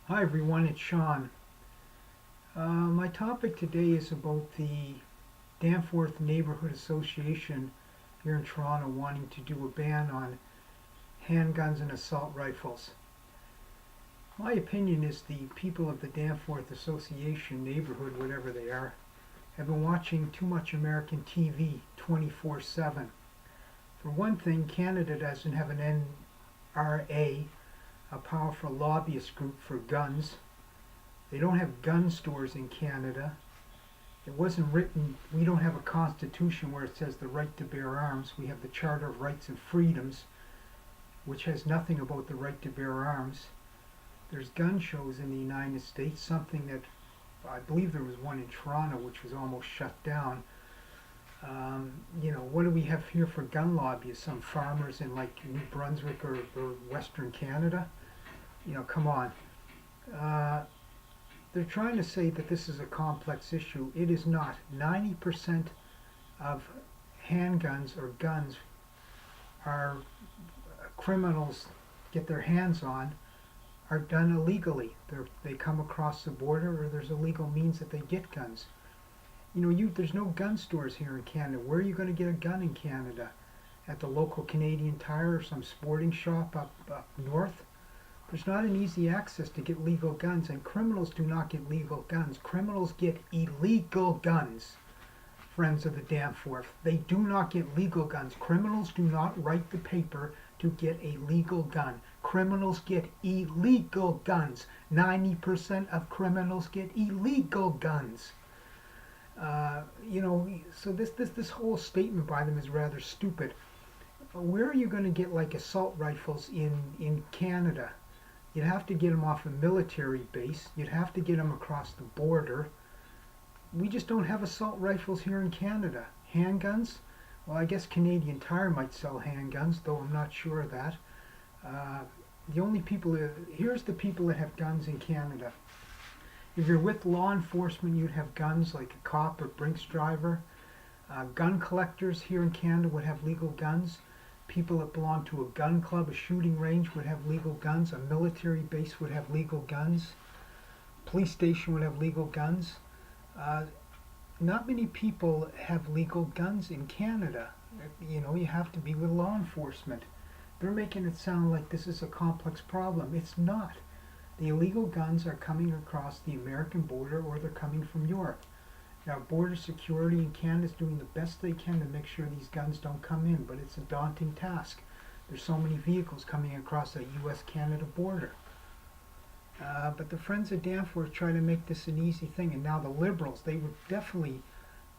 Hi everyone, it's Sean. My topic today is about the Danford Neighborhood Association here in Toronto wanting to do a ban on handguns and assault rifles. My opinion is the people of the Danforth Association neighborhood, whatever they are, have been watching too much American TV 24/7. For one thing, Canada doesn't have an NRA, a powerful lobbyist group for guns. They don't have gun stores in Canada. It wasn't written, we don't have a constitution where it says the right to bear arms. We have the Charter of Rights and Freedoms, which has nothing about the right to bear arms. There's gun shows in the United States, something that I believe there was one in Toronto which was almost shut down. What do we have here for gun lobbyists? Some farmers in like New Brunswick or Western Canada? Come on. They're trying to say that this is a complex issue. It is not. 90% of handguns or guns are criminals get their hands on are done illegally. They come across the border or there's illegal means that they get guns. There's no gun stores here in Canada. Where are you going to get a gun in Canada? At the local Canadian Tire or some sporting shop up north? There's not an easy access to get legal guns, and criminals do not get legal guns. Criminals get illegal guns, friends of the Danforth. They do not get legal guns. Criminals do not write the paper to get a legal gun. Criminals get illegal guns. 90% of criminals get illegal guns. So this whole statement by them is rather stupid. Where are you going to get like assault rifles in Canada? You'd have to get them off a military base. You'd have to get them across the border. We just don't have assault rifles here in Canada. Handguns? Well, I guess Canadian Tire might sell handguns, though I'm not sure of that. Here's the people that have guns in Canada. If you're with law enforcement, you'd have guns like a cop or Brinks driver. Gun collectors here in Canada would have legal guns. People that belong to a gun club, a shooting range would have legal guns. A military base would have legal guns. Police station would have legal guns. Not many people have legal guns in Canada. You have to be with law enforcement. They're making it sound like this is a complex problem. It's not. The illegal guns are coming across the American border or they're coming from Europe. Now, border security in Canada is doing the best they can to make sure these guns don't come in, but it's a daunting task. There's so many vehicles coming across that U.S.-Canada border. But the Friends of Danforth try to make this an easy thing, and now the Liberals, the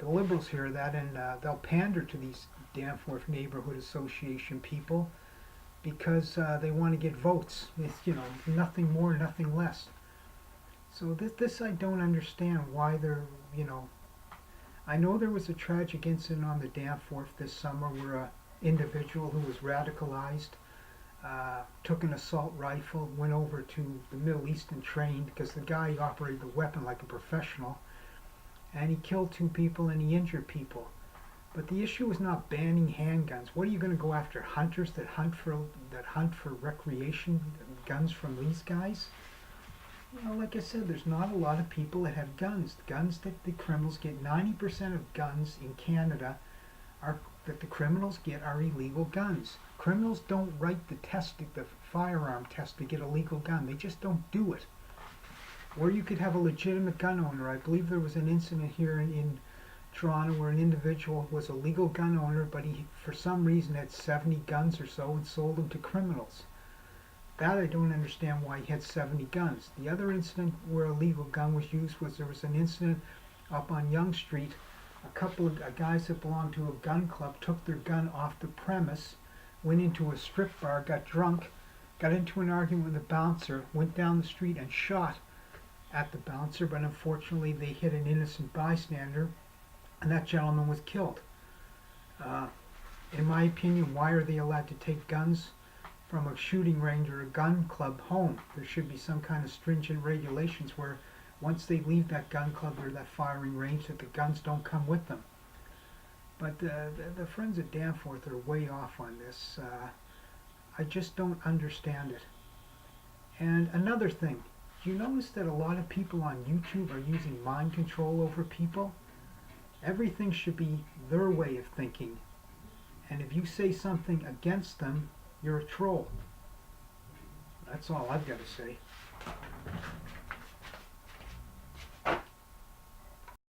Liberals hear that, and they'll pander to these Danforth Neighborhood Association people because they want to get votes. It's, nothing more, nothing less. So this I don't understand why they're, I know there was a tragic incident on the Danforth this summer where an individual who was radicalized took an assault rifle, went over to the Middle East and trained because the guy operated the weapon like a professional, and he killed 2 people and he injured people. But the issue is not banning handguns. What are you going to go after? Hunters that hunt for recreation guns from these guys? Like I said, there's not a lot of people that have guns. Guns that the criminals get, 90% of guns in Canada that the criminals get are illegal guns. Criminals don't write the firearm test to get a legal gun. They just don't do it. Or you could have a legitimate gun owner. I believe there was an incident here in Toronto where an individual was a legal gun owner, but he, for some reason, had 70 guns or so and sold them to criminals. That I don't understand why he had 70 guns. The other incident where a legal gun was used was there was an incident up on Yonge Street. A couple of guys that belonged to a gun club took their gun off the premise, went into a strip bar, got drunk, got into an argument with a bouncer, went down the street and shot at the bouncer, but unfortunately they hit an innocent bystander and that gentleman was killed. In my opinion, why are they allowed to take guns from a shooting range or a gun club home? There should be some kind of stringent regulations where once they leave that gun club or that firing range that the guns don't come with them. But the Friends of Danforth are way off on this. I just don't understand it. And another thing, Do you notice that a lot of people on YouTube are using mind control over people? Everything should be their way of thinking. And if you say something against them, you're a troll. That's all I've got to say.